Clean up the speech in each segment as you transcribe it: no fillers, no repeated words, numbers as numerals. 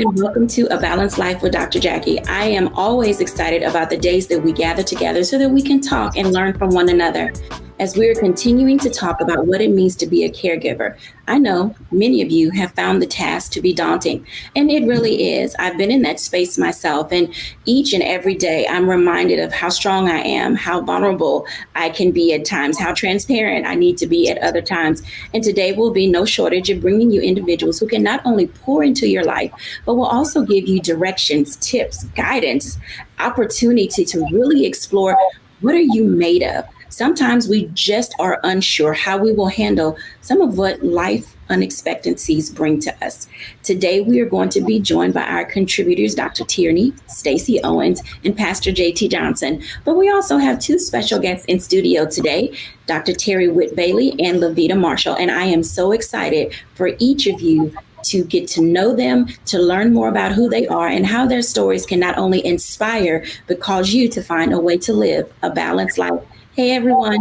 and welcome to A Balanced Life with Dr. Jacquie. I am always excited about the days that we gather together so that we can talk and learn from one another. As we are continuing to talk about what it means to be a caregiver, I know many of you have found the task to be daunting, and it really is. I've been in that space myself, and each and every day I'm reminded of how strong I am, how vulnerable I can be at times, how transparent I need to be at other times. And today will be no shortage of bringing you individuals who can not only pour into your life, but will also give you directions, tips, guidance, opportunity to really explore what are you made of. Sometimes we just are unsure how we will handle some of what life unexpectancies bring to us. Today, we are going to be joined by our contributors, Dr. Tierney, Stacey Owens, and Pastor J.T. Johnson. But we also have two special guests in studio today, Dr. Terry Witt Bailey and Lavita Marshall. And I am so excited for each of you to get to know them, to learn more about who they are and how their stories can not only inspire, but cause you to find a way to live a balanced life. Hey, everyone.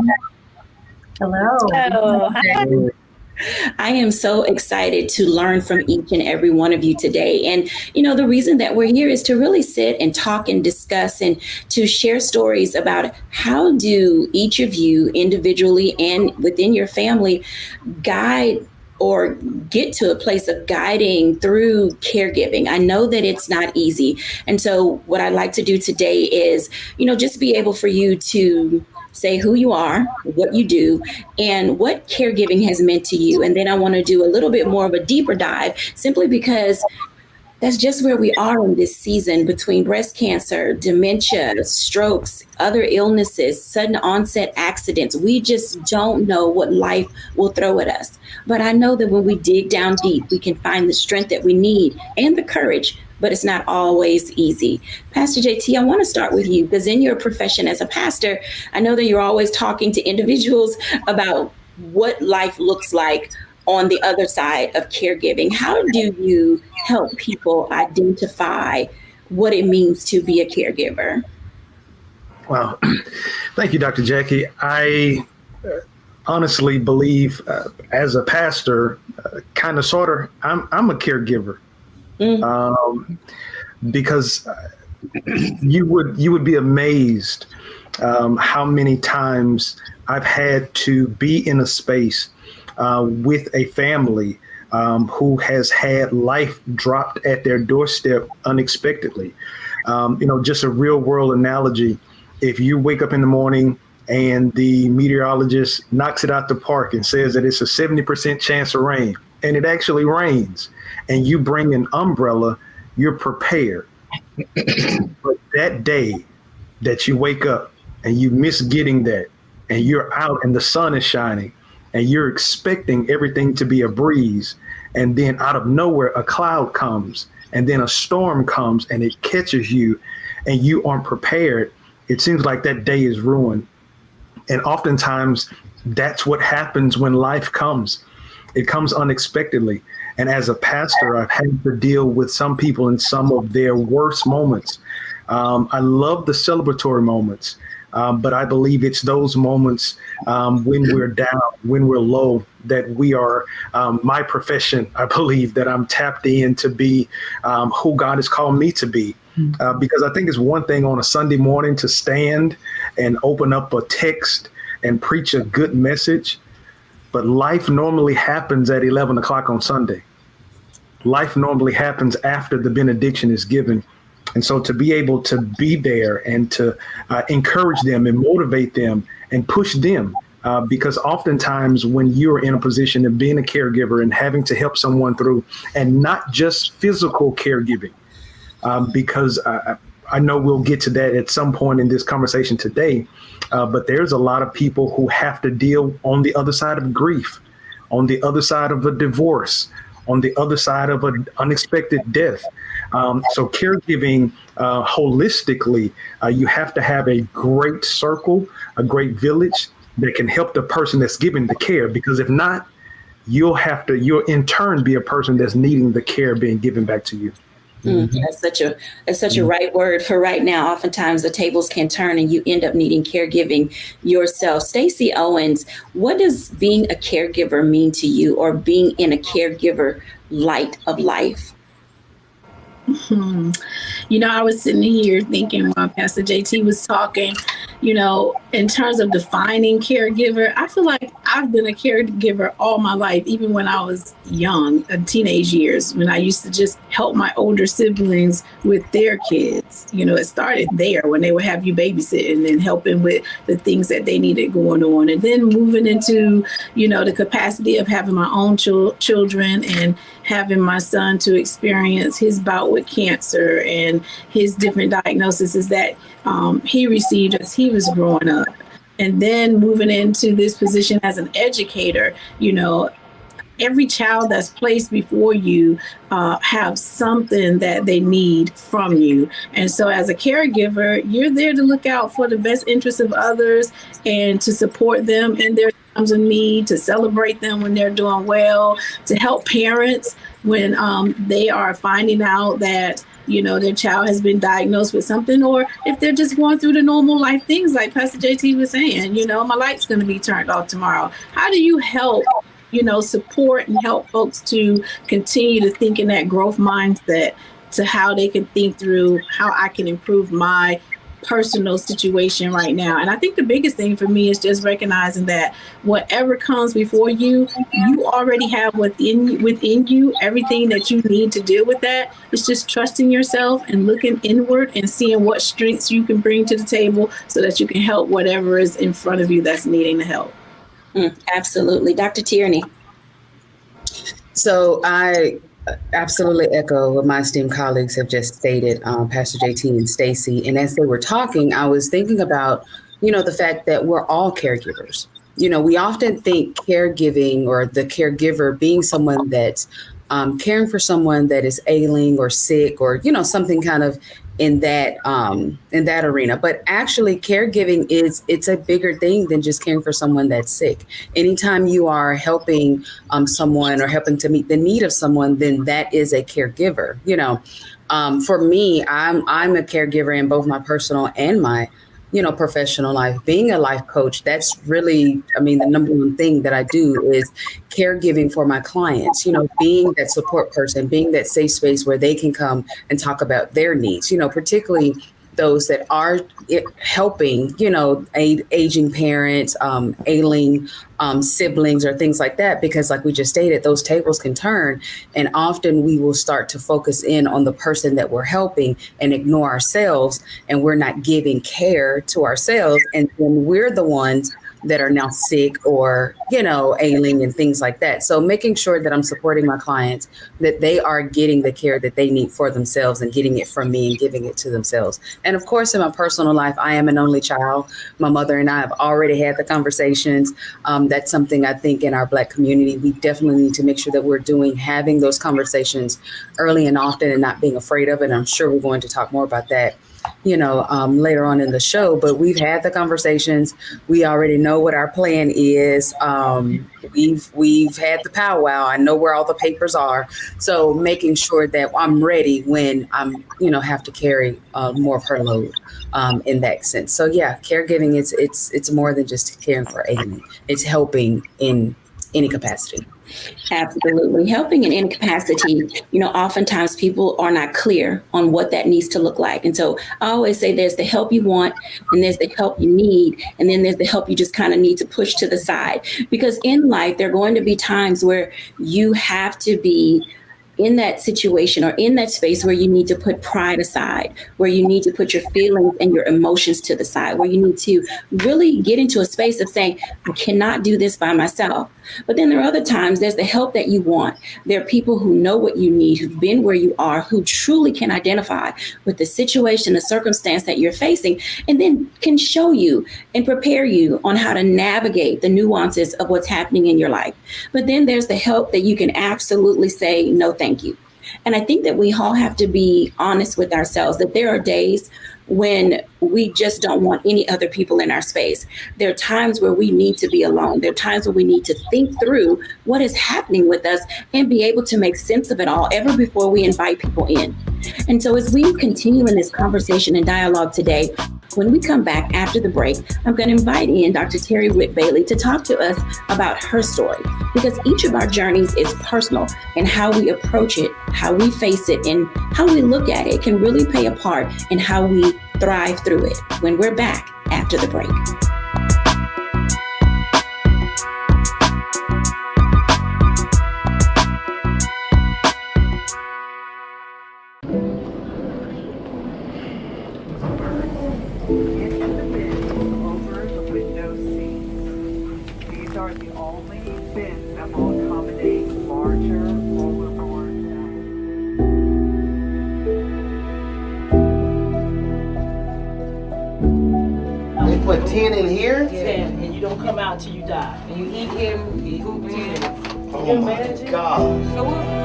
Hello. Hello. Hi. I am so excited to learn from each and every one of you today. And, the reason that we're here is to really sit and talk and discuss and to share stories about how do each of you individually and within your family guide or get to a place of guiding through caregiving. I know that it's not easy. And so what I'd like to do today is, just be able for you to say who you are, what you do, and what caregiving has meant to you. And then I want to do a little bit more of a deeper dive, simply because that's just where we are in this season between breast cancer, dementia, strokes, other illnesses, sudden onset accidents. We just don't know what life will throw at us. But I know that when we dig down deep, we can find the strength that we need and the courage, but it's not always easy. Pastor JT, I want to start with you because in your profession as a pastor, I know that you're always talking to individuals about what life looks like on the other side of caregiving. How do you help people identify what it means to be a caregiver? Wow. Thank you, Dr. Jacquie. I honestly believe as a pastor, kind of, sort of, I'm a caregiver. Because you would be amazed how many times I've had to be in a space with a family who has had life dropped at their doorstep unexpectedly. Just a real world analogy. If you wake up in the morning and the meteorologist knocks it out the park and says that it's a 70% chance of rain, and it actually rains, and you bring an umbrella, you're prepared. But that day that you wake up and you miss getting that, and you're out and the sun is shining, and you're expecting everything to be a breeze, and then out of nowhere a cloud comes, and then a storm comes and it catches you, and you aren't prepared, it seems like that day is ruined. And oftentimes that's what happens when life comes. It comes unexpectedly. And as a pastor, I've had to deal with some people in some of their worst moments. I love the celebratory moments, but I believe it's those moments when we're down, when we're low, that we are, my profession, I believe that I'm tapped in to be who God has called me to be. Because I think it's one thing on a Sunday morning to stand and open up a text and preach a good message. But life normally happens at 11 o'clock on Sunday. Life normally happens after the benediction is given. And so to be able to be there and to encourage them and motivate them and push them, because oftentimes when you're in a position of being a caregiver and having to help someone through, and not just physical caregiving, because I know we'll get to that at some point in this conversation today, but there's a lot of people who have to deal on the other side of grief, on the other side of a divorce, on the other side of an unexpected death. So caregiving holistically, you have to have a great circle, a great village that can help the person that's giving the care, because if not, you'll in turn be a person that's needing the care being given back to you. That's such a right word for right now. Oftentimes the tables can turn and you end up needing caregiving yourself. Stacey Owens, what does being a caregiver mean to you, or being in a caregiver light of life? Hmm. I was sitting here thinking while Pastor JT was talking, in terms of defining caregiver, I feel like I've been a caregiver all my life, even when I was young, in teenage years, when I used to just help my older siblings with their kids. It started there when they would have you babysitting and helping with the things that they needed going on. And then moving into, the capacity of having my own children and having my son to experience his bout with cancer and his different diagnoses that he received as he was growing up. And then moving into this position as an educator, every child that's placed before you have something that they need from you. And so as a caregiver, you're there to look out for the best interests of others and to support them in their times of need, to celebrate them when they're doing well, to help parents when they are finding out that their child has been diagnosed with something, or if they're just going through the normal life things like Pastor JT was saying, my light's going to be turned off tomorrow. How do you help support and help folks to continue to think in that growth mindset to how they can think through how I can improve my personal situation right now? And I think the biggest thing for me is just recognizing that whatever comes before you, you already have within you everything that you need to deal with that. It's just trusting yourself and looking inward and seeing what strengths you can bring to the table so that you can help whatever is in front of you that's needing the help. Absolutely. Dr. Tierney. So I absolutely echo what my esteemed colleagues have just stated, Pastor JT and Stacy. And as they were talking, I was thinking about, the fact that we're all caregivers. We often think caregiving or the caregiver being someone that's caring for someone that is ailing or sick or, something kind of in that arena. But actually caregiving it's a bigger thing than just caring for someone that's sick. Anytime you are helping someone or helping to meet the need of someone, then that is a caregiver. For me, I'm a caregiver in both my personal and my professional life. Being a life coach, that's really, the number one thing that I do is caregiving for my clients, being that support person, being that safe space where they can come and talk about their needs, particularly those that are helping, aging parents, ailing siblings or things like that, because like we just stated, those tables can turn. And often we will start to focus in on the person that we're helping and ignore ourselves. And we're not giving care to ourselves. And then we're the ones that are now sick or, ailing and things like that. So making sure that I'm supporting my clients, that they are getting the care that they need for themselves and getting it from me and giving it to themselves. And of course, in my personal life, I am an only child. My mother and I have already had the conversations. That's something I think in our Black community, we definitely need to make sure that we're having those conversations early and often and not being afraid of it. And I'm sure we're going to talk more about that later on in the show, but we've had the conversations. We already know what our plan is. We've had the powwow. I know where all the papers are. So making sure that I'm ready when I'm, have to carry more of her load in that sense. So yeah, caregiving it's more than just caring for Amy. It's helping in any capacity. Absolutely. Helping in incapacity, oftentimes people are not clear on what that needs to look like. And so I always say there's the help you want and there's the help you need. And then there's the help you just kind of need to push to the side. Because in life, there are going to be times where you have to be in that situation or in that space where you need to put pride aside, where you need to put your feelings and your emotions to the side, where you need to really get into a space of saying, I cannot do this by myself. But then there are other times there's the help that you want. There are people who know what you need, who've been where you are, who truly can identify with the situation, the circumstance that you're facing, and then can show you and prepare you on how to navigate the nuances of what's happening in your life. But then there's the help that you can absolutely say, no, thank you. And I think that we all have to be honest with ourselves, that there are days when we just don't want any other people in our space. There are times where we need to be alone. There are times where we need to think through what is happening with us and be able to make sense of it all ever before we invite people in. And so as we continue in this conversation and dialogue today, When we come back after the break, I'm going to invite in Dr. Terry Whitt Bailey to talk to us about her story, because each of our journeys is personal, and how we approach it, how we face it, and how we look at it can really play a part in how we thrive through it. When we're back after the break. Put 10 in here? 10, and you don't come out till you die. And you eat him, you poop him. Oh my God. So what?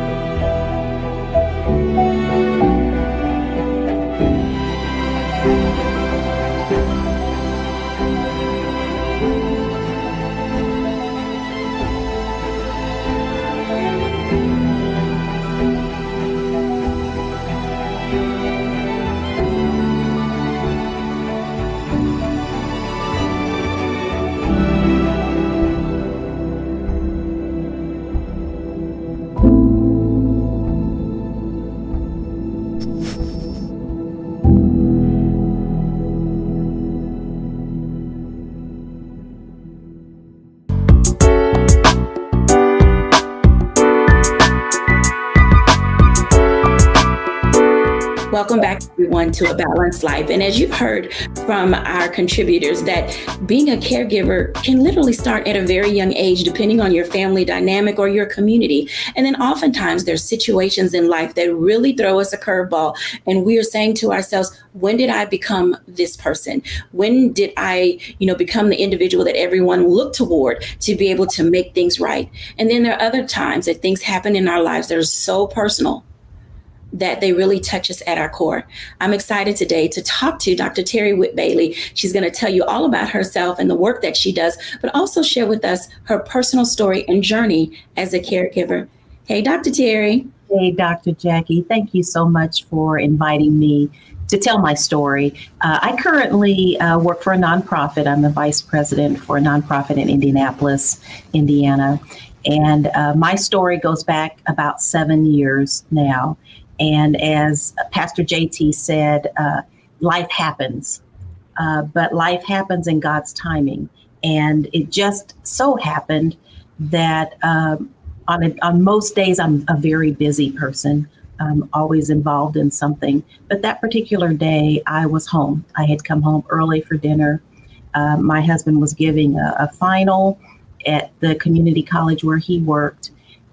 Welcome back, everyone, to A Balanced Life. And as you've heard from our contributors, that being a caregiver can literally start at a very young age, depending on your family dynamic or your community. And then oftentimes there's situations in life that really throw us a curveball. And we are saying to ourselves, when did I become this person? When did I, become the individual that everyone looked toward to be able to make things right? And then there are other times that things happen in our lives that are so personal that they really touch us at our core. I'm excited today to talk to Dr. Terry Whitt Bailey. She's going to tell you all about herself and the work that she does, but also share with us her personal story and journey as a caregiver. Hey, Dr. Terry. Hey, Dr. Jacquie. Thank you so much for inviting me to tell my story. I currently work for a nonprofit. I'm the vice president for a nonprofit in Indianapolis, Indiana. And my story goes back about 7 years now. And as Pastor JT said, life happens, but life happens in God's timing. And it just so happened that on most days, I'm a very busy person, always involved in something. But that particular day, I was home. I had come home early for dinner. My husband was giving a final at the community college where he worked.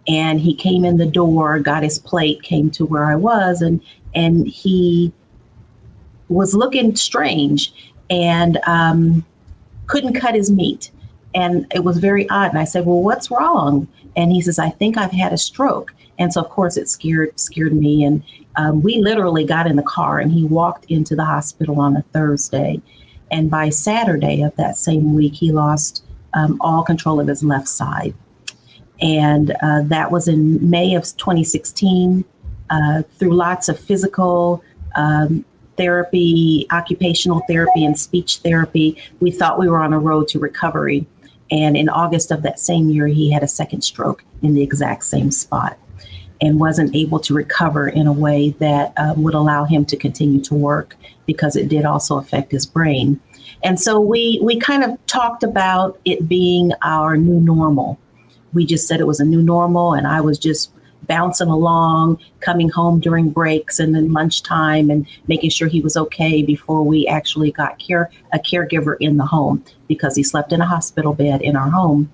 And he came in the door, got his plate, came to where I was, and he was looking strange and couldn't cut his meat. And it was very odd. And I said, well, what's wrong? And he says, I think I've had a stroke. And so, of course, it scared me. And we literally got in the car and he walked into the hospital on a Thursday. And by Saturday of that same week, he lost all control of his left side. And that was in May of 2016, through lots of physical therapy, occupational therapy, and speech therapy. We thought we were on a road to recovery. And in August of that same year, he had a second stroke in the exact same spot and wasn't able to recover in a way that would allow him to continue to work, because it did also affect his brain. And so we kind of talked about it being our new normal. We just said it was a new normal, and I was just bouncing along, coming home during breaks and then lunchtime and making sure he was okay before we actually got a caregiver in the home, because he slept in a hospital bed in our home.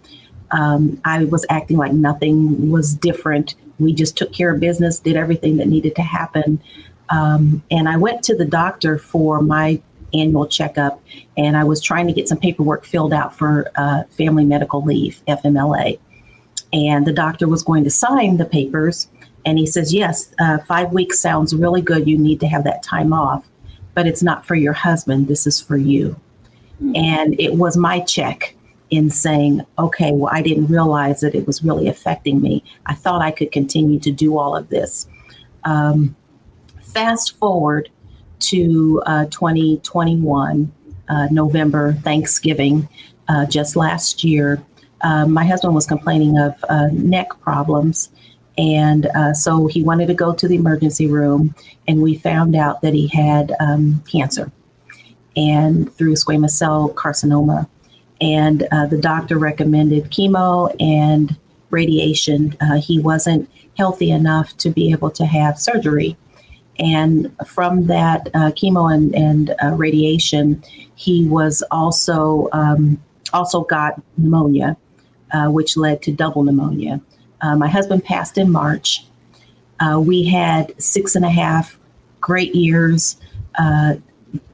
I was acting like nothing was different. We just took care of business, did everything that needed to happen. And I went to the doctor for my annual checkup, and I was trying to get some paperwork filled out for family medical leave, FMLA. And the doctor was going to sign the papers. And he says, yes, 5 weeks sounds really good. You need to have that time off, but it's not for your husband. This is for you. Mm-hmm. And it was my check in saying, okay, well, I didn't realize that it was really affecting me. I thought I could continue to do all of this. Fast forward to 2021, November, Thanksgiving, just last year, my husband was complaining of neck problems. And so he wanted to go to the emergency room, and we found out that he had cancer and through squamous cell carcinoma. And the doctor recommended chemo and radiation. He wasn't healthy enough to be able to have surgery. And from that chemo and radiation, he was also got pneumonia, which led to double pneumonia. My husband passed in March. We had 6.5 great years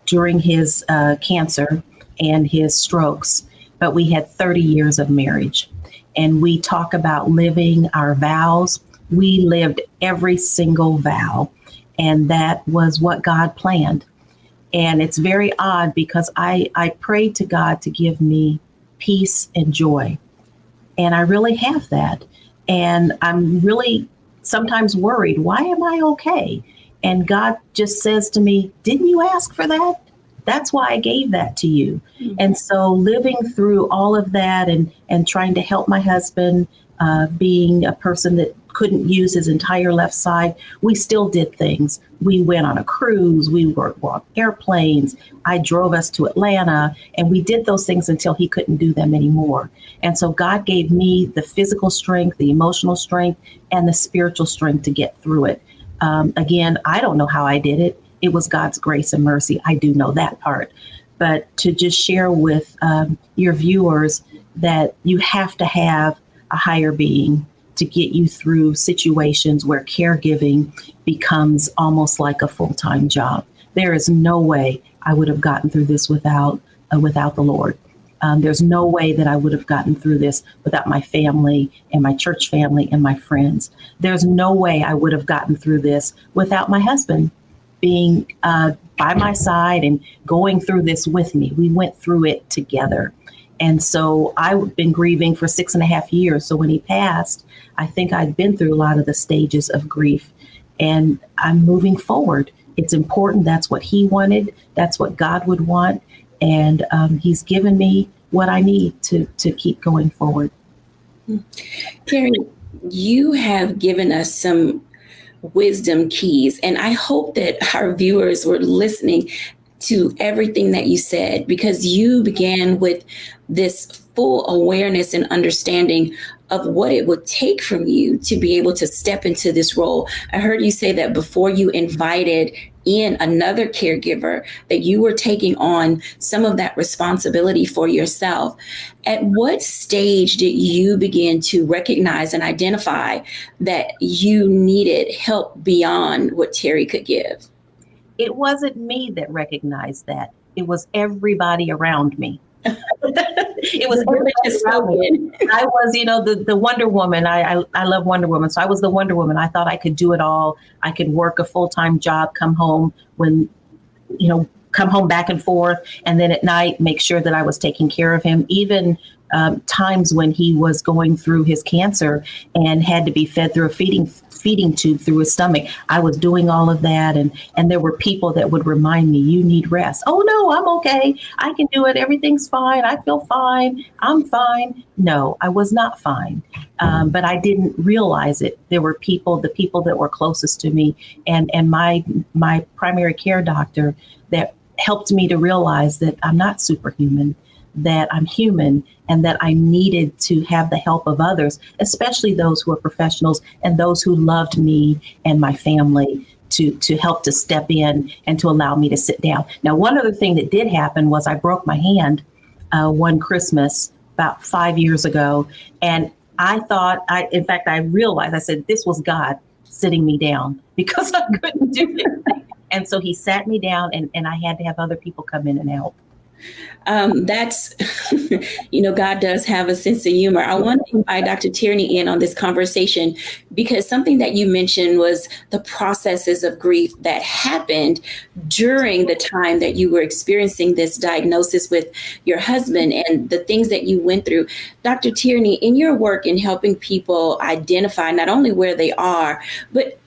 during his cancer and his strokes, but we had 30 years of marriage. And we talk about living our vows. We lived every single vow, and that was what God planned. And it's very odd because I prayed to God to give me peace and joy. And I really have that. And I'm really sometimes worried, why am I okay? And God just says to me, didn't you ask for that? That's why I gave that to you. Mm-hmm. And so living through all of that and trying to help my husband, being a person that couldn't use his entire left side, we still did things. We went on a cruise, we walked airplanes, I drove us to Atlanta, and we did those things until he couldn't do them anymore. And so God gave me the physical strength, the emotional strength, and the spiritual strength to get through it. Again, I don't know how I did it. It was God's grace and mercy. I do know that part. But to just share with your viewers that you have to have a higher being to get you through situations where caregiving becomes almost like a full-time job. There is no way I would have gotten through this without the Lord. There's no way that I would have gotten through this without my family and my church family and my friends. There's no way I would have gotten through this without my husband being by my side and going through this with me. We went through it together. And so I've been grieving for 6.5 years. So when he passed, I think I'd been through a lot of the stages of grief, and I'm moving forward. It's important. That's what he wanted. That's what God would want. And he's given me what I need to keep going forward. Terry, you have given us some wisdom keys, and I hope that our viewers were listening to everything that you said, because you began with this full awareness and understanding of what it would take from you to be able to step into this role. I heard you say that before you invited in another caregiver, that you were taking on some of that responsibility for yourself. At what stage did you begin to recognize and identify that you needed help beyond what Terry could give? It wasn't me that recognized that. It was everybody around me. It was everybody around me. I was, the Wonder Woman. I love Wonder Woman. So I was the Wonder Woman. I thought I could do it all. I could work a full-time job, come home back and forth. And then at night, make sure that I was taking care of him. Even times when he was going through his cancer and had to be fed through a feeding tube through his stomach. I was doing all of that. And there were people that would remind me, you need rest. Oh, no, I'm okay. I can do it. Everything's fine. I feel fine. I'm fine. No, I was not fine. But I didn't realize it. There were the people that were closest to me and my primary care doctor that helped me to realize that I'm not superhuman, that I'm human, and that I needed to have the help of others, especially those who are professionals and those who loved me and my family to help to step in and to allow me to sit down. Now, one other thing that did happen was I broke my hand one Christmas about 5 years ago. And I thought, I realized, I said, this was God sitting me down because I couldn't do it. And so he sat me down and I had to have other people come in and help. That's, God does have a sense of humor. I want to invite Dr. Tierney in on this conversation because something that you mentioned was the processes of grief that happened during the time that you were experiencing this diagnosis with your husband and the things that you went through. Dr. Tierney, in your work in helping people identify not only where they are, but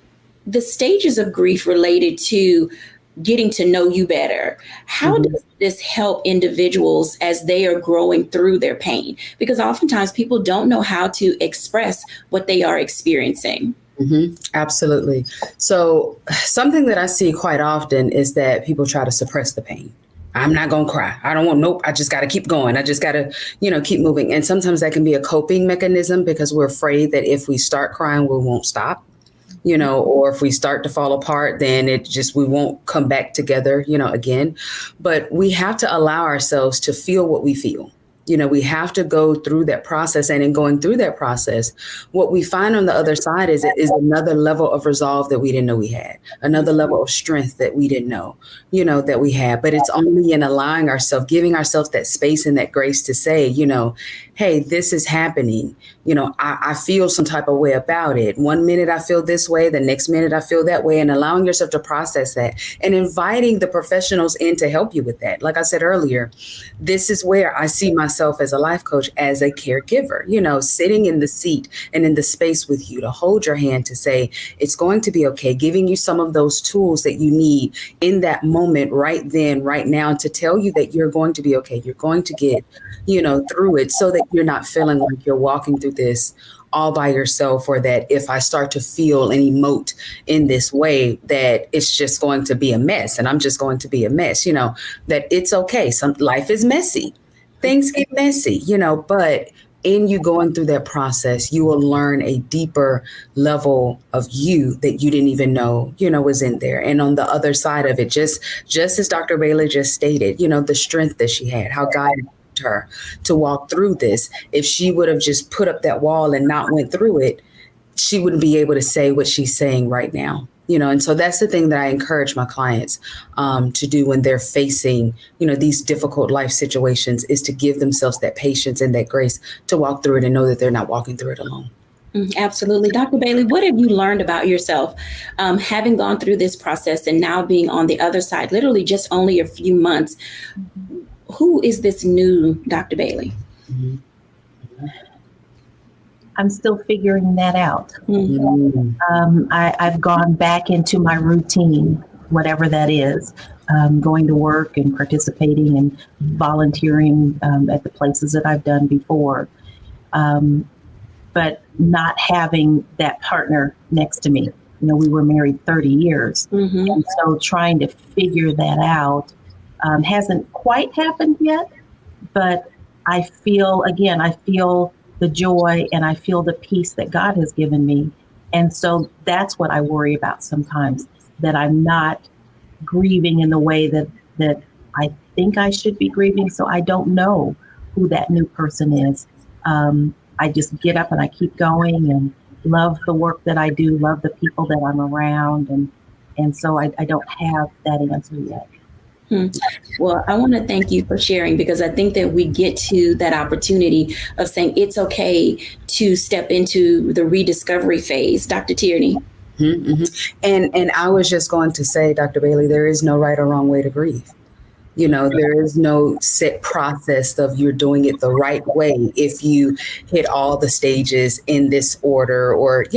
the stages of grief related to getting to know you better. How does this help individuals as they are growing through their pain? Because oftentimes people don't know how to express what they are experiencing. Absolutely. So something that I see quite often is that people try to suppress the pain. I'm not going to cry. I don't want, nope. I just got to keep going. I just got to, keep moving. And sometimes that can be a coping mechanism because we're afraid that if we start crying, we won't stop, or if we start to fall apart, then we won't come back together, again. But we have to allow ourselves to feel what we feel. We have to go through that process. And in going through that process, what we find on the other side is another level of resolve that we didn't know we had, another level of strength that we didn't know, that we had. But it's only in allowing ourselves, giving ourselves that space and that grace to say, hey, this is happening. I feel some type of way about it. One minute I feel this way, the next minute I feel that way, and allowing yourself to process that and inviting the professionals in to help you with that. Like I said earlier, this is where I see myself as a life coach, as a caregiver, sitting in the seat and in the space with you to hold your hand, to say, it's going to be okay, giving you some of those tools that you need in that moment, right then, right now, to tell you that you're going to be okay. You're going to get, through it, so that you're not feeling like you're walking through this all by yourself, or that if I start to feel and emote in this way, that it's just going to be a mess and I'm just going to be a mess, that it's okay. Life is messy. Things get messy, but in you going through that process, you will learn a deeper level of you that you didn't even know, was in there. And on the other side of it, just as Dr. Bailey just stated, the strength that she had, how God her to walk through this. If she would have just put up that wall and not went through it, she wouldn't be able to say what she's saying right now. And so that's the thing that I encourage my clients to do when they're facing, these difficult life situations, is to give themselves that patience and that grace to walk through it and know that they're not walking through it alone. Absolutely. Dr. Bailey, what have you learned about yourself, having gone through this process and now being on the other side, literally just only a few months? Who is this new Dr. Bailey? I'm still figuring that out. I've gone back into my routine, whatever that is, going to work and participating and volunteering at the places that I've done before, but not having that partner next to me. We were married 30 years. And so trying to figure that out hasn't quite happened yet, but I feel the joy and I feel the peace that God has given me. And so that's what I worry about sometimes, that I'm not grieving in the way that I think I should be grieving. So I don't know who that new person is. I just get up and I keep going and love the work that I do, love the people that I'm around. And so I don't have that answer yet. Well, I want to thank you for sharing, because I think that we get to that opportunity of saying it's okay to step into the rediscovery phase. Dr. Tierney. And I was just going to say, Dr. Bailey, there is no right or wrong way to grieve. There is no set process of you're doing it the right way if you hit all the stages in this order, or,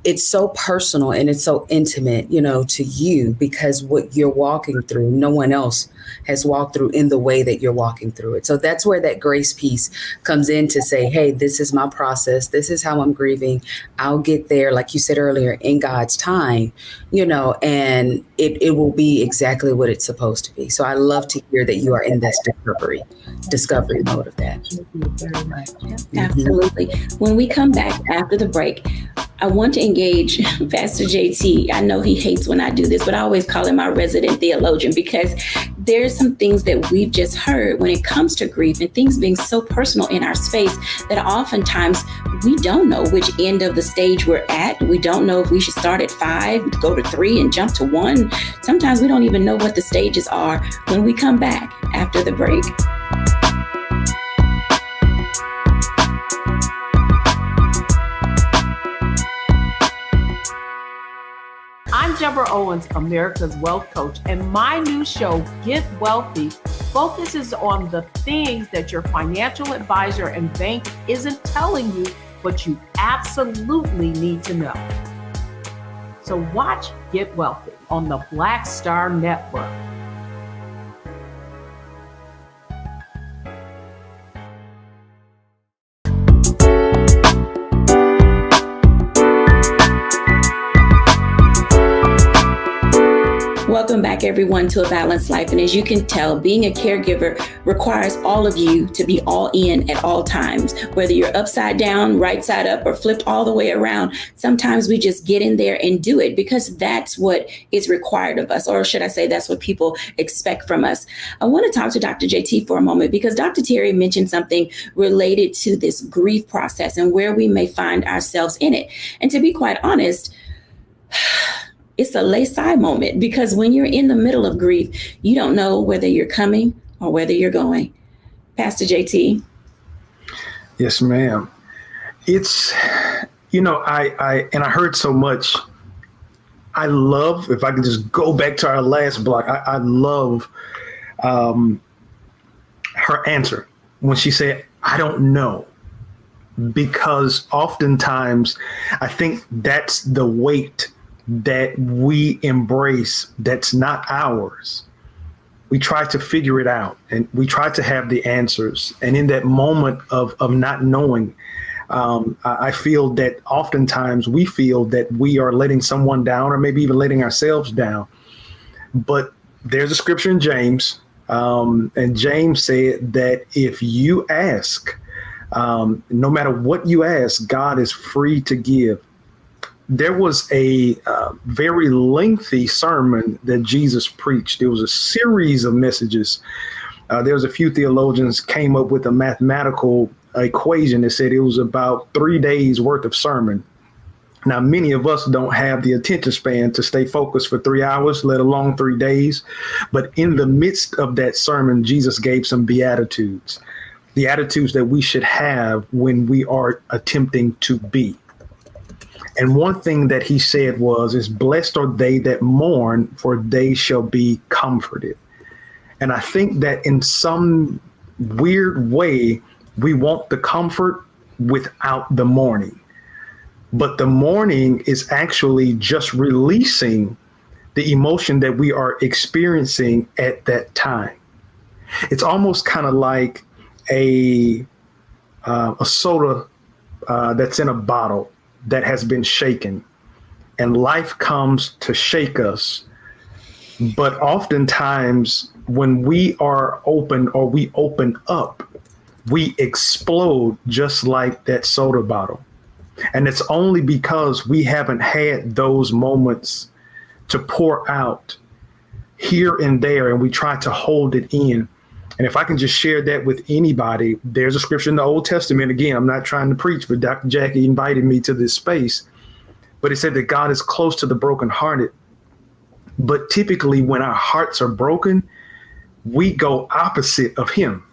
it's so personal and it's so intimate, to you, because what you're walking through, no one else has walked through in the way that you're walking through it. So that's where that grace piece comes in, to say, hey, this is my process. This is how I'm grieving. I'll get there, like you said earlier, in God's time, and it will be exactly what it's supposed to be. So I love to hear that you are in this discovery mode of that. Thank you very much. Absolutely. When we come back after the break, I want to engage Pastor JT. I know he hates when I do this, but I always call him my resident theologian, because there's some things that we've just heard when it comes to grief and things being so personal in our space that oftentimes we don't know which end of the stage we're at. We don't know if we should start at 5, go to 3 and jump to 1. Sometimes we don't even know what the stages are. When we come back after the break. I'm Deborah Owens, America's Wealth Coach, and my new show, Get Wealthy, focuses on the things that your financial advisor and bank isn't telling you, but you absolutely need to know. So watch Get Wealthy on the Black Star Network. Welcome back, everyone, to A Balanced Life. And as you can tell, being a caregiver requires all of you to be all in at all times, whether you're upside down, right side up, or flipped all the way around. Sometimes we just get in there and do it because that's what is required of us, or should I say that's what people expect from us. I want to talk to Dr. JT for a moment because Dr. Terry mentioned something related to this grief process and where we may find ourselves in it. And to be quite honest, it's a lay-side moment because when you're in the middle of grief, you don't know whether you're coming or whether you're going. Pastor JT. Yes, ma'am. It's, I heard so much. I love, if I can just go back to our last block, I love her answer when she said, I don't know. Because oftentimes I think that's the weight that we embrace that's not ours. We try to figure it out and we try to have the answers. And in that moment of not knowing, I feel that oftentimes we feel that we are letting someone down or maybe even letting ourselves down. But there's a scripture in James, and James said that if you ask, no matter what you ask, God is free to give. There was a very lengthy sermon that Jesus preached. It was a series of messages. There was a few theologians came up with a mathematical equation that said it was about 3 days worth of sermon. Now, many of us don't have the attention span to stay focused for 3 hours, let alone 3 days. But in the midst of that sermon, Jesus gave some beatitudes, the attitudes that we should have when we are attempting to be. And one thing that he said is blessed are they that mourn, for they shall be comforted. And I think that in some weird way, we want the comfort without the mourning. But the mourning is actually just releasing the emotion that we are experiencing at that time. It's almost kind of like a soda that's in a bottle that has been shaken, and life comes to shake us. But oftentimes when we are open or we open up, we explode just like that soda bottle. And it's only because we haven't had those moments to pour out here and there, and we try to hold it in. And if I can just share that with anybody, there's a scripture in the Old Testament. Again, I'm not trying to preach, but Dr. Jacquie invited me to this space. But it said that God is close to the brokenhearted. But typically when our hearts are broken, we go opposite of him.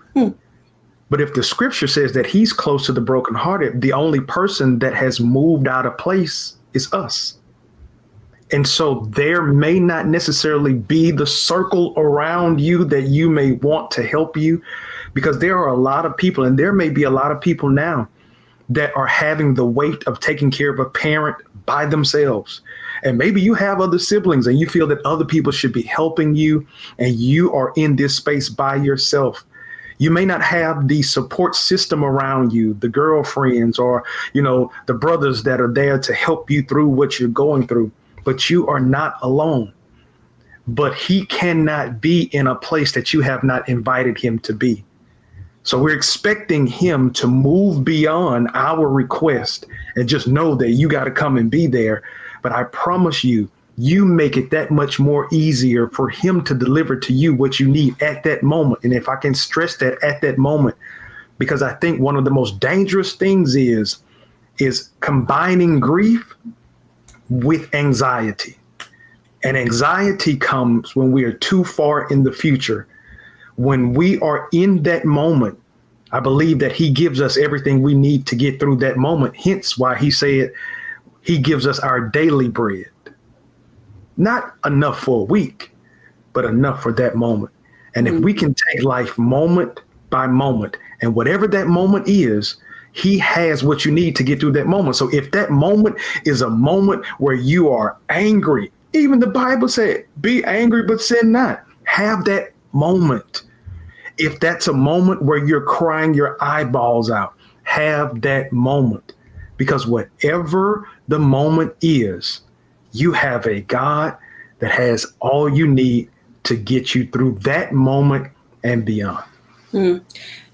But if the scripture says that he's close to the brokenhearted, the only person that has moved out of place is us. And so there may not necessarily be the circle around you that you may want to help you, because there are a lot of people, and there may be a lot of people now that are having the weight of taking care of a parent by themselves. And maybe you have other siblings and you feel that other people should be helping you, and you are in this space by yourself. You may not have the support system around you, the girlfriends or, the brothers that are there to help you through what you're going through, but you are not alone. But he cannot be in a place that you have not invited him to be. So we're expecting him to move beyond our request and just know that you got to come and be there. But I promise you, you make it that much more easier for him to deliver to you what you need at that moment. And if I can stress that, at that moment, because I think one of the most dangerous things is combining grief with anxiety. And anxiety comes when we are too far in the future. When we are in that moment, I believe that he gives us everything we need to get through that moment. Hence why he said he gives us our daily bread. Not enough for a week, but enough for that moment. And if we can take life moment by moment, and whatever that moment is, He has what you need to get through that moment. So if that moment is a moment where you are angry, even the Bible said, be angry, but sin not. Have that moment. If that's a moment where you're crying your eyeballs out, have that moment. Because whatever the moment is, you have a God that has all you need to get you through that moment and beyond.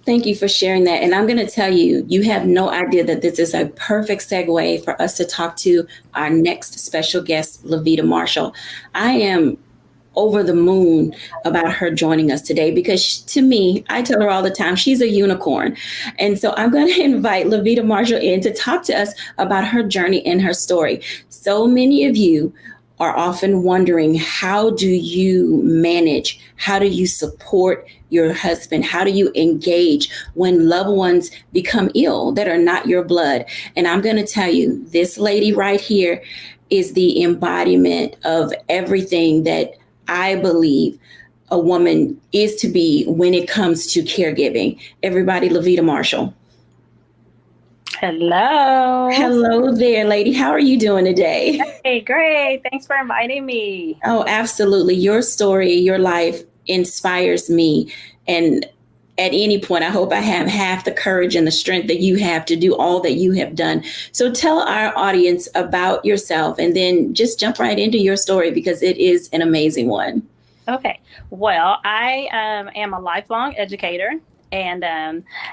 Thank you for sharing that. And I'm going to tell you, you have no idea that this is a perfect segue for us to talk to our next special guest, Levita Marshall. I am over the moon about her joining us today because to me, I tell her all the time, she's a unicorn. And so I'm going to invite Levita Marshall in to talk to us about her journey and her story. So many of you are often wondering, how do you manage? How do you support your husband? How do you engage when loved ones become ill that are not your blood? And I'm going to tell you, this lady right here is the embodiment of everything that I believe a woman is to be when it comes to caregiving. Everybody, Levita Marshall. Hello. Hello there, lady. How are you doing today? Hey, great. Thanks for inviting me. Oh, absolutely. Your story, your life inspires me. And at any point, I hope I have half the courage and the strength that you have to do all that you have done. So tell our audience about yourself and then just jump right into your story because it is an amazing one. Okay. Well, I am a lifelong educator. And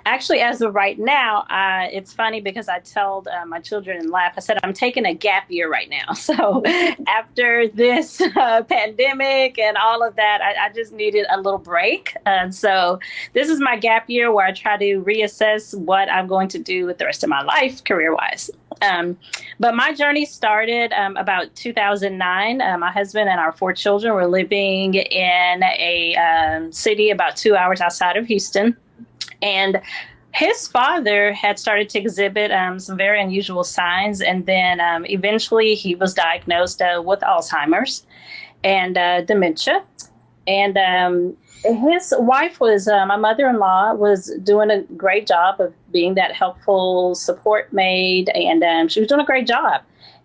actually, as of right now, it's funny because I told my children and laugh. I said, I'm taking a gap year right now. So after this pandemic and all of that, I just needed a little break. And so this is my gap year where I try to reassess what I'm going to do with the rest of my life career-wise. But my journey started about 2009. My husband and our 4 children were living in a city about 2 hours outside of Houston. And his father had started to exhibit some very unusual signs. And then eventually he was diagnosed with Alzheimer's and dementia. And his wife was, my mother-in-law, was doing a great job of being that helpful support maid. And she was doing a great job.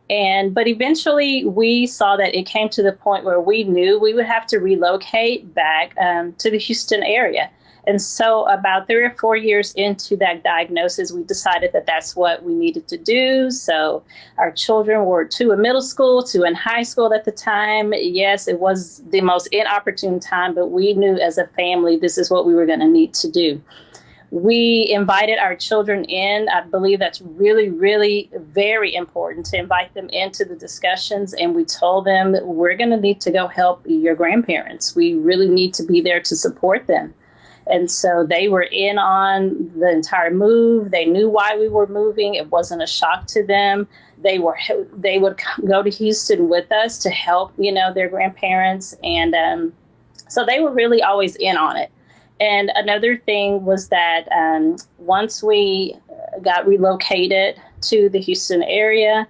But eventually we saw that it came to the point where we knew we would have to relocate back to the Houston area. And so about 3 or 4 years into that diagnosis, we decided that that's what we needed to do. So our children were 2 in middle school, 2 in high school at the time. Yes, it was the most inopportune time, but we knew as a family, this is what we were going to need to do. We invited our children in. I believe that's really, really very important to invite them into the discussions. And we told them that we're going to need to go help your grandparents. We really need to be there to support them. And so they were in on the entire move. They knew why we were moving. It wasn't a shock to them. They would go to Houston with us to help, their grandparents. And so they were really always in on it. And another thing was that once we got relocated to the Houston area,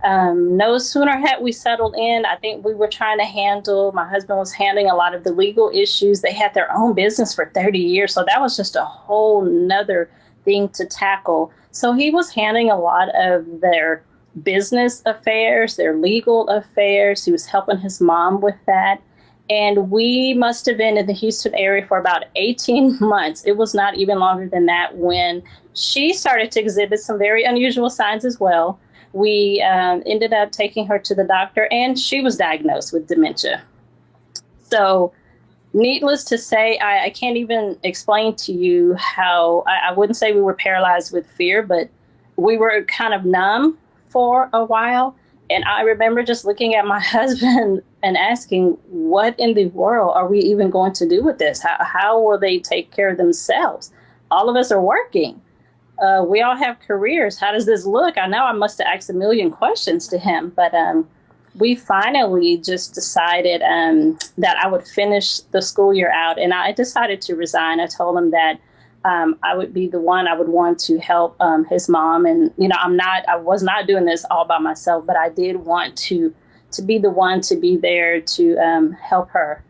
no sooner had we settled in, I think we were trying to my husband was handling a lot of the legal issues. They had their own business for 30 years. So that was just a whole nother thing to tackle. So he was handling a lot of their business affairs, their legal affairs. He was helping his mom with that. And we must have been in the Houston area for about 18 months. It was not even longer than that when she started to exhibit some very unusual signs as well. We ended up taking her to the doctor, and she was diagnosed with dementia. So needless to say, I can't even explain to you how, I wouldn't say we were paralyzed with fear, but we were kind of numb for a while. And I remember just looking at my husband and asking, what in the world are we even going to do with this? How will they take care of themselves? All of us are working. We all have careers. How does this look? I know I must have asked a million questions to him, but we finally just decided that I would finish the school year out, and I decided to resign. I told him that I would be the one I would want to help his mom. And, I was not doing this all by myself, but I did want to be the one to be there to help her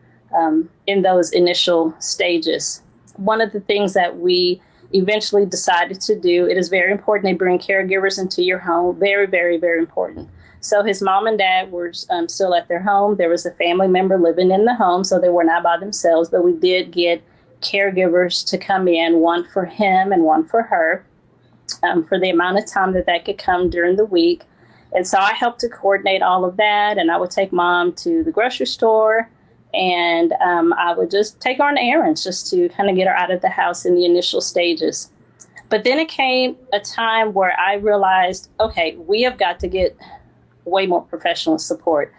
in those initial stages. One of the things that we eventually decided to do. It is very important they bring caregivers into your home. Very, very, very important. So his mom and dad were still at their home. There was a family member living in the home, so they were not by themselves, but we did get caregivers to come in, one for him and one for her, for the amount of time that could come during the week. And so I helped to coordinate all of that, and I would take mom to the grocery store, and I would just take her on errands just to kind of get her out of the house in the initial stages. But then it came a time where I realized, okay, we have got to get way more professional support.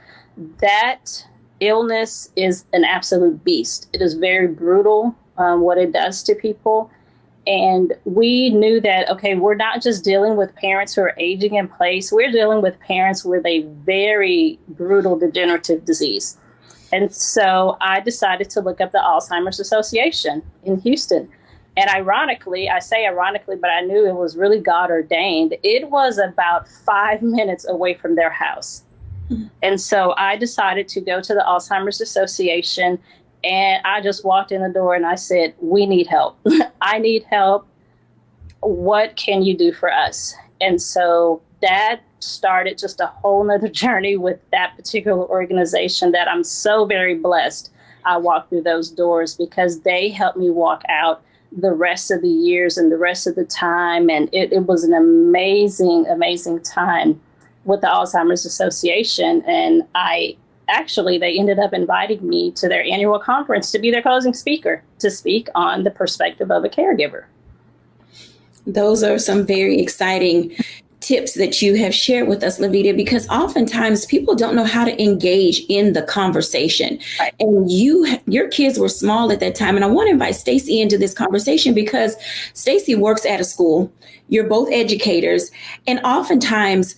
That illness is an absolute beast. It is very brutal, what it does to people. And we knew that, okay, we're not just dealing with parents who are aging in place. We're dealing with parents with a very brutal degenerative disease. And so I decided to look up the Alzheimer's Association in Houston. And ironically, I say ironically, but I knew it was really God ordained. It was about 5 minutes away from their house. Mm-hmm. And so I decided to go to the Alzheimer's Association, and I just walked in the door and I said, we need help. I need help. What can you do for us? And so that started just a whole nother journey with that particular organization that I'm so very blessed I walked through those doors, because they helped me walk out the rest of the years and the rest of the time. And it was an amazing, amazing time with the Alzheimer's Association. And they ended up inviting me to their annual conference to be their closing speaker, to speak on the perspective of a caregiver. Those are some very exciting tips that you have shared with us, Lavita, because oftentimes people don't know how to engage in the conversation. Right. And your kids were small at that time. And I want to invite Stacey into this conversation because Stacey works at a school. You're both educators. And oftentimes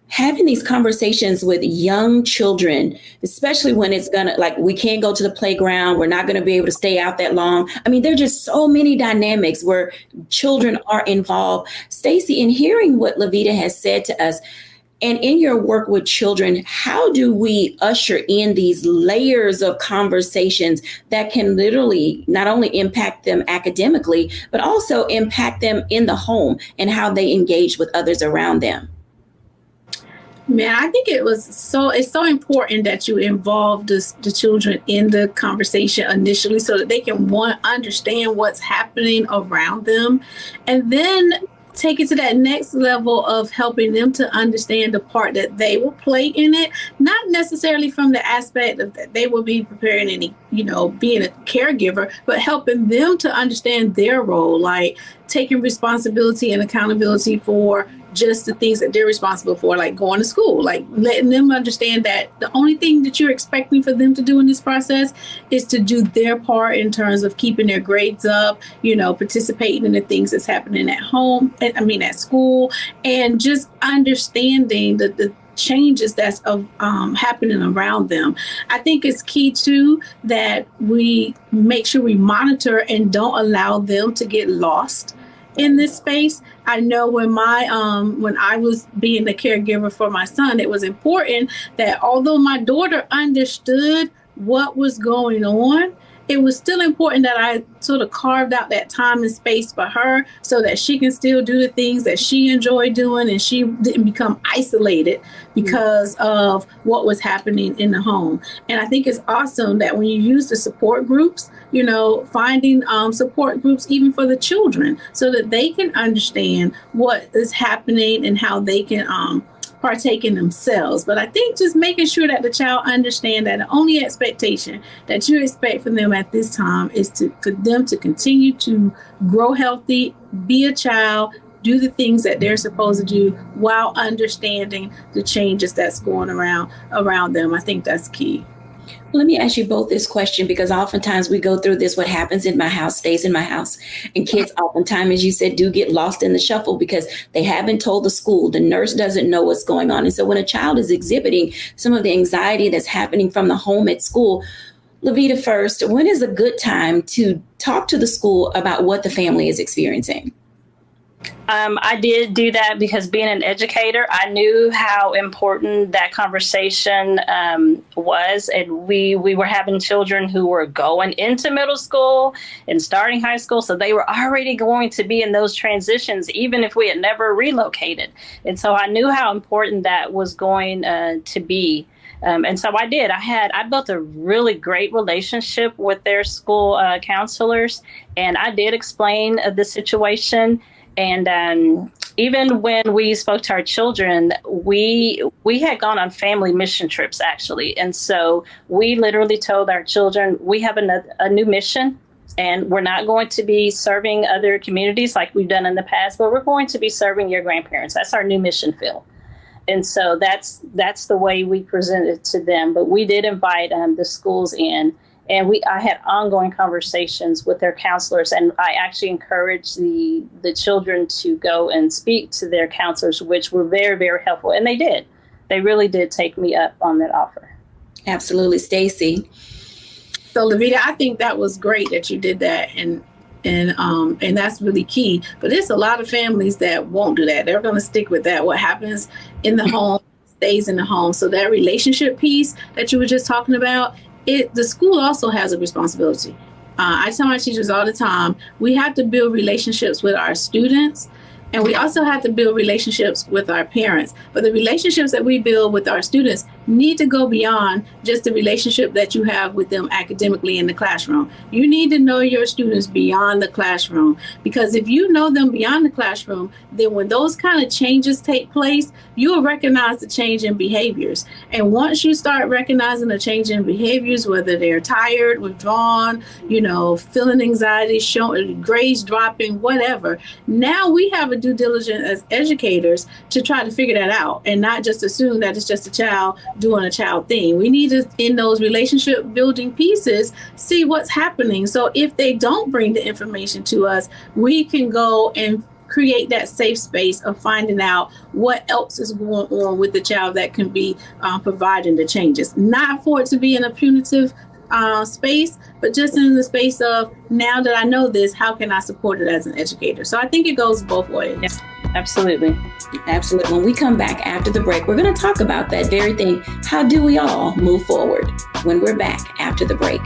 having these conversations with young children, especially when it's we can't go to the playground, we're not going to be able to stay out that long. I mean, there are just so many dynamics where children are involved. Stacey, in hearing what Lavita has said to us, and in your work with children, how do we usher in these layers of conversations that can literally not only impact them academically, but also impact them in the home and how they engage with others around them? Man, I think it's so important that you involve the children in the conversation initially so that they can understand what's happening around them, and then take it to that next level of helping them to understand the part that they will play in it, not necessarily from the aspect of that they will be preparing any, being a caregiver, but helping them to understand their role, like taking responsibility and accountability for just the things that they're responsible for, like going to school, like letting them understand that the only thing that you're expecting for them to do in this process is to do their part in terms of keeping their grades up, participating in the things that's happening at home, at school, and just understanding the changes that's happening around them. I think it's key too that we make sure we monitor and don't allow them to get lost in this space. I know when I was being the caregiver for my son, it was important that although my daughter understood what was going on, it was still important that I sort of carved out that time and space for her so that she can still do the things that she enjoyed doing and she didn't become isolated because of what was happening in the home. And I think it's awesome that when you use the support groups, finding support groups even for the children so that they can understand what is happening and how they can partake in themselves. But I think just making sure that the child understand that the only expectation that you expect from them at this time is for them to continue to grow healthy, be a child, do the things that they're supposed to do while understanding the changes that's going around them. I think that's key. Let me ask you both this question, because oftentimes we go through this, what happens in my house stays in my house. And kids oftentimes, as you said, do get lost in the shuffle because they haven't told the school. The nurse doesn't know what's going on. And so when a child is exhibiting some of the anxiety that's happening from the home at school, Lavita first, when is a good time to talk to the school about what the family is experiencing? I did do that because being an educator, I knew how important that conversation was. And we were having children who were going into middle school and starting high school. So they were already going to be in those transitions, even if we had never relocated. And so I knew how important that was going to be. And so I did. I built a really great relationship with their school counselors, and I did explain the situation. And even when we spoke to our children, we had gone on family mission trips, actually. And so we literally told our children, we have a new mission, and we're not going to be serving other communities like we've done in the past, but we're going to be serving your grandparents. That's our new mission field. And so that's the way we presented to them. But we did invite the schools in, and I had ongoing conversations with their counselors, and I actually encouraged the children to go and speak to their counselors, which were very, very helpful. And they did. They really did take me up on that offer. Absolutely. Stacy. So, Lavita, I think that was great that you did that, and that's really key. But there's a lot of families that won't do that. They're going to stick with that. What happens in the home stays in the home. So that relationship piece that you were just talking about, the school also has a responsibility. I tell my teachers all the time, we have to build relationships with our students, and we also have to build relationships with our parents. But the relationships that we build with our students need to go beyond just the relationship that you have with them academically in the classroom. You need to know your students beyond the classroom, because if you know them beyond the classroom, then when those kind of changes take place, you will recognize the change in behaviors. And once you start recognizing the change in behaviors, whether they're tired, withdrawn, feeling anxiety, showing grades dropping, whatever, now we have a due diligence as educators to try to figure that out and not just assume that it's just a child doing a child thing. We need to, in those relationship building pieces, see what's happening. So if they don't bring the information to us, we can go and create that safe space of finding out what else is going on with the child that can be providing the changes. Not for it to be in a punitive space, but just in the space of, now that I know this, how can I support it as an educator? So I think it goes both ways. Yeah, absolutely. Absolutely. When we come back after the break, we're going to talk about that very thing. How do we all move forward when we're back after the break?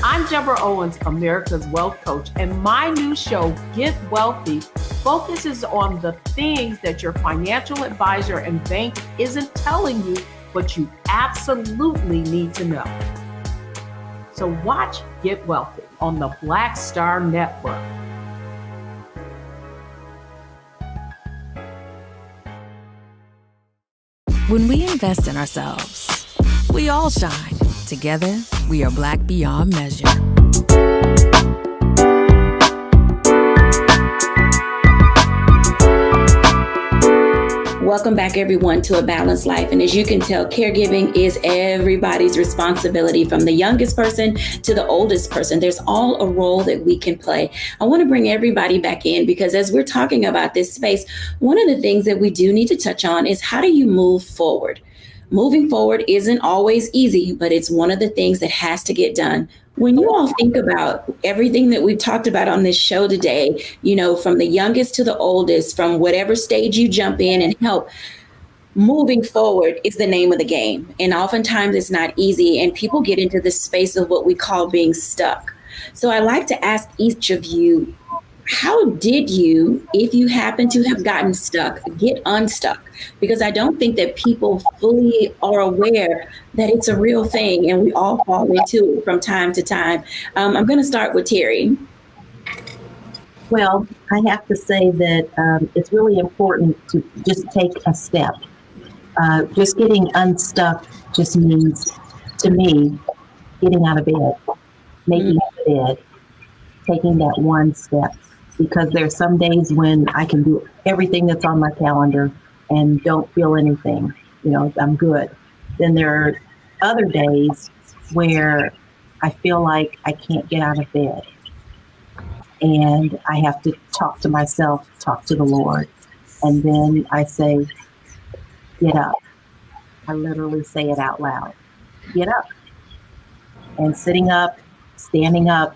I'm Deborah Owens, America's Wealth Coach, and my new show, Get Wealthy, focuses on the things that your financial advisor and bank isn't telling you, but you absolutely need to know. So watch Get Wealthy on the Black Star Network. When we invest in ourselves, we all shine. Together, we are Black beyond measure. Welcome back, everyone, to A Balanced Life. And as you can tell, caregiving is everybody's responsibility, from the youngest person to the oldest person. There's all a role that we can play. I want to bring everybody back in, because as we're talking about this space, one of the things that we do need to touch on is, how do you move forward? Moving forward isn't always easy, but it's one of the things that has to get done. When you all think about everything that we've talked about on this show today, from the youngest to the oldest, from whatever stage you jump in and help, moving forward is the name of the game. And oftentimes it's not easy, and people get into this space of what we call being stuck. So I'd like to ask each of you, how did you, if you happen to have gotten stuck, get unstuck? Because I don't think that people fully are aware that it's a real thing, and we all fall into it from time to time. I'm going to start with Terry. Well, I have to say that it's really important to just take a step. Just getting unstuck just means, to me, getting out of bed, making bed, taking that one step. Because there's some days when I can do everything that's on my calendar and don't feel anything, I'm good. Then there are other days where I feel like I can't get out of bed. And I have to talk to myself, talk to the Lord. And then I say, get up. I literally say it out loud. get up. And sitting up, standing up,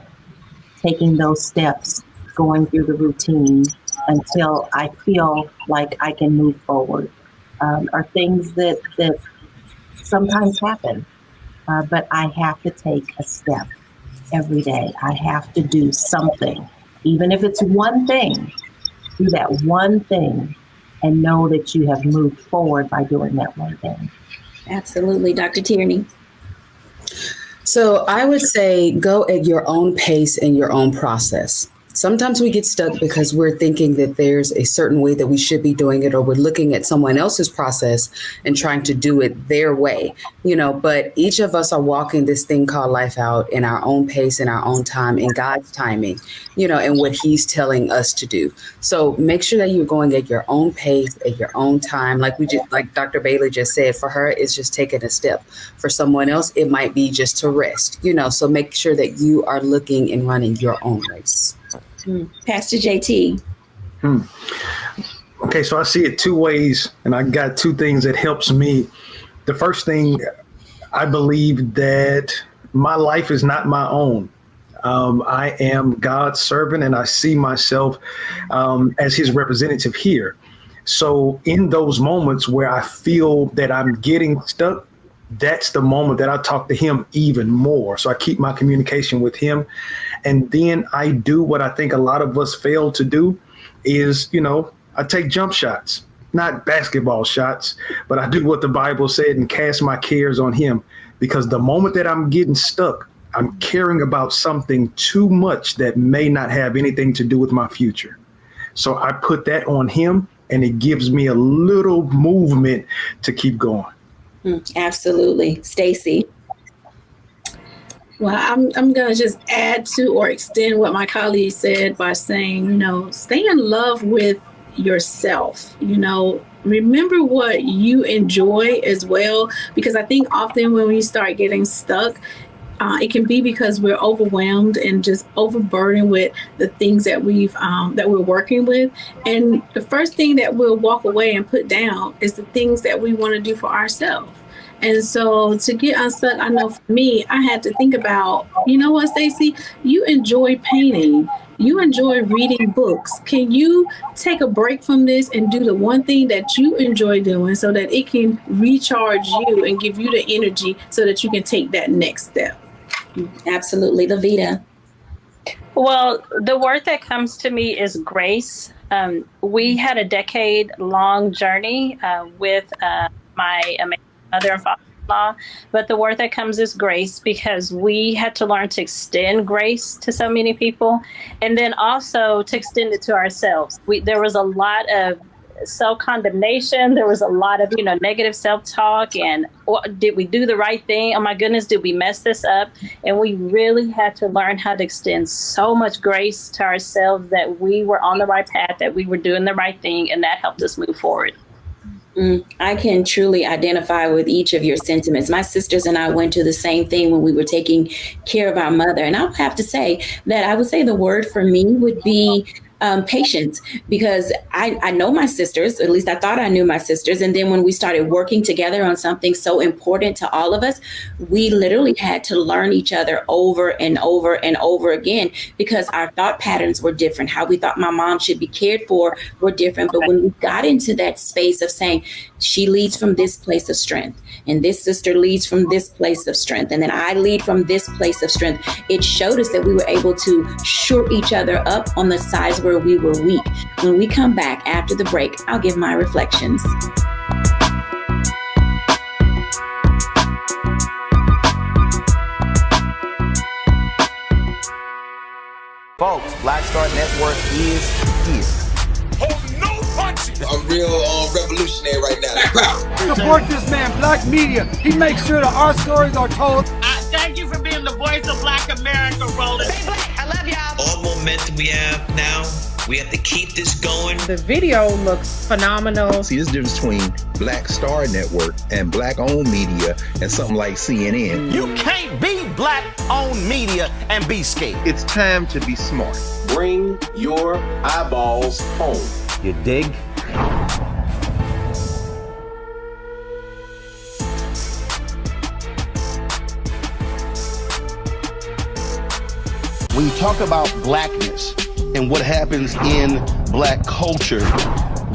taking those steps, going through the routine until I feel like I can move forward, are things that sometimes happen. But I have to take a step every day. I have to do something, even if it's one thing. Do that one thing and know that you have moved forward by doing that one thing. Absolutely. Dr. Tierney. So I would say go at your own pace and your own process. Sometimes we get stuck because we're thinking that there's a certain way that we should be doing it, or we're looking at someone else's process and trying to do it their way, but each of us are walking this thing called life out in our own pace, in our own time, in God's timing, and what he's telling us to do. So make sure that you're going at your own pace, at your own time. Like Dr. Bailey just said, for her, it's just taking a step. For someone else, it might be just to rest, so make sure that you are looking and running your own race. Pastor JT. Okay, so I see it two ways, and I got two things that helps me. The first thing, I believe that my life is not my own. I am God's servant, and I see myself as his representative here. So in those moments where I feel that I'm getting stuck, that's the moment that I talk to him even more. So I keep my communication with him. And then I do what I think a lot of us fail to do is, I take jump shots, not basketball shots, but I do what the Bible said and cast my cares on him. Because the moment that I'm getting stuck, I'm caring about something too much that may not have anything to do with my future. So I put that on him, and it gives me a little movement to keep going. Absolutely. Stacy. Well, I'm going to just add to or extend what my colleague said by saying, stay in love with yourself. Remember what you enjoy as well, because I think often when we start getting stuck, it can be because we're overwhelmed and just overburdened with the things that we're working with. And the first thing that we'll walk away and put down is the things that we want to do for ourselves. And so to get unstuck, I know for me, I had to think about, what, Stacey, you enjoy painting. You enjoy reading books. Can you take a break from this and do the one thing that you enjoy doing so that it can recharge you and give you the energy so that you can take that next step? Absolutely. Lavita. Well, the word that comes to me is grace. We had a decade-long journey with my amazing mother and father-in-law, but the word that comes is grace, because we had to learn to extend grace to so many people, and then also to extend it to ourselves. There was a lot of self-condemnation. There was a lot of, negative self-talk, and did we do the right thing? Oh my goodness, did we mess this up? And we really had to learn how to extend so much grace to ourselves that we were on the right path, that we were doing the right thing, and that helped us move forward. I can truly identify with each of your sentiments. My sisters and I went to the same thing when we were taking care of our mother. And I'll have to say that I would say the word for me would be patience, because I know my sisters, at least I thought I knew my sisters. And then when we started working together on something so important to all of us, we literally had to learn each other over and over and over again, because our thought patterns were different. How we thought my mom should be cared for were different. But when we got into that space of saying, she leads from this place of strength, and this sister leads from this place of strength, and then I lead from this place of strength, it showed us that we were able to shore each other up on the sides where we were weak. When we come back after the break, I'll give my reflections. Folks, Black Star Network is here. Hold no punches. I'm real revolutionary right now. Support this man, Black Media. He makes sure that our stories are told. Thank you for being the voice of Black America, Roland. Stay black. I love y'all. All momentum we have now, we have to keep this going. The video looks phenomenal. See, this difference between Black Star Network and Black-owned media and something like CNN. You can't be Black-owned media and be scared. It's time to be smart. Bring your eyeballs home. You dig? When you talk about blackness and what happens in black culture,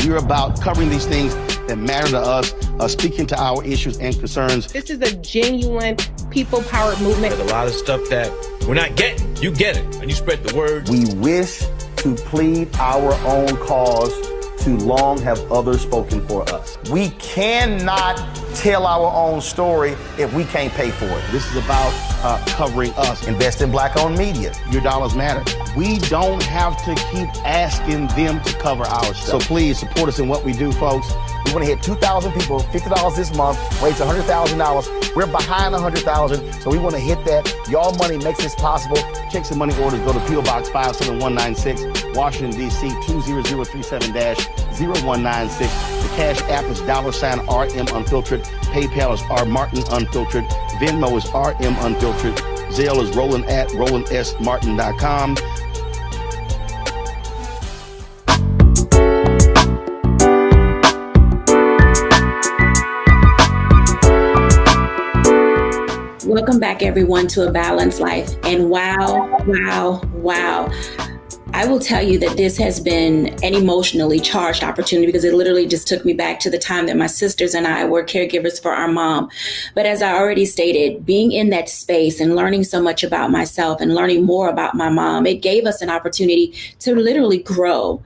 we're about covering these things that matter to us, speaking to our issues and concerns. This is a genuine people-powered movement. There's a lot of stuff that we're not getting. You get it, and you spread the word. We wish to plead our own cause. Too long have others spoken for us. We cannot tell our own story if we can't pay for it. This is about covering us. Invest in black-owned media. Your dollars matter. We don't have to keep asking them to cover our stuff. So please support us in what we do, folks. We want to hit 2,000 people, $50 this month, raise $100,000. We're behind 100,000, so we want to hit that. Y'all money makes this possible. Checks and money orders go to P.O. Box 57196, Washington, D.C. 20037-0196. The Cash App is $RM Unfiltered. PayPal is R Martin Unfiltered. Venmo is RM Unfiltered. Zelle is Roland at RolandSMartin.com. Welcome back, everyone, to A Balanced Life. And wow. I will tell you that this has been an emotionally charged opportunity because it literally just took me back to the time that my sisters and I were caregivers for our mom. But as I already stated, being in that space and learning so much about myself and learning more about my mom, it gave us an opportunity to literally grow.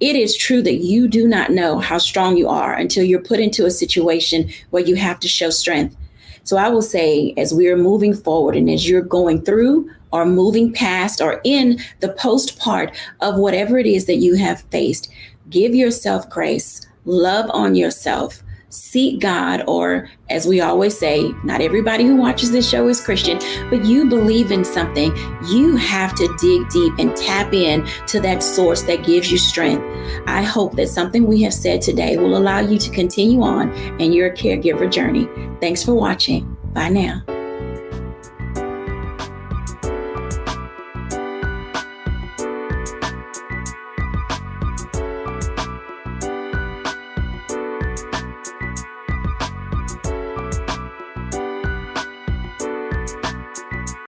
It is true that you do not know how strong you are until you're put into a situation where you have to show strength. So I will say, as we are moving forward and as you're going through or moving past or in the post part of whatever it is that you have faced, give yourself grace, love on yourself, seek God, or as we always say, not everybody who watches this show is Christian, but you believe in something. You have to dig deep and tap in to that source that gives you strength. I hope that something we have said today will allow you to continue on in your caregiver journey. Thanks for watching. Bye now.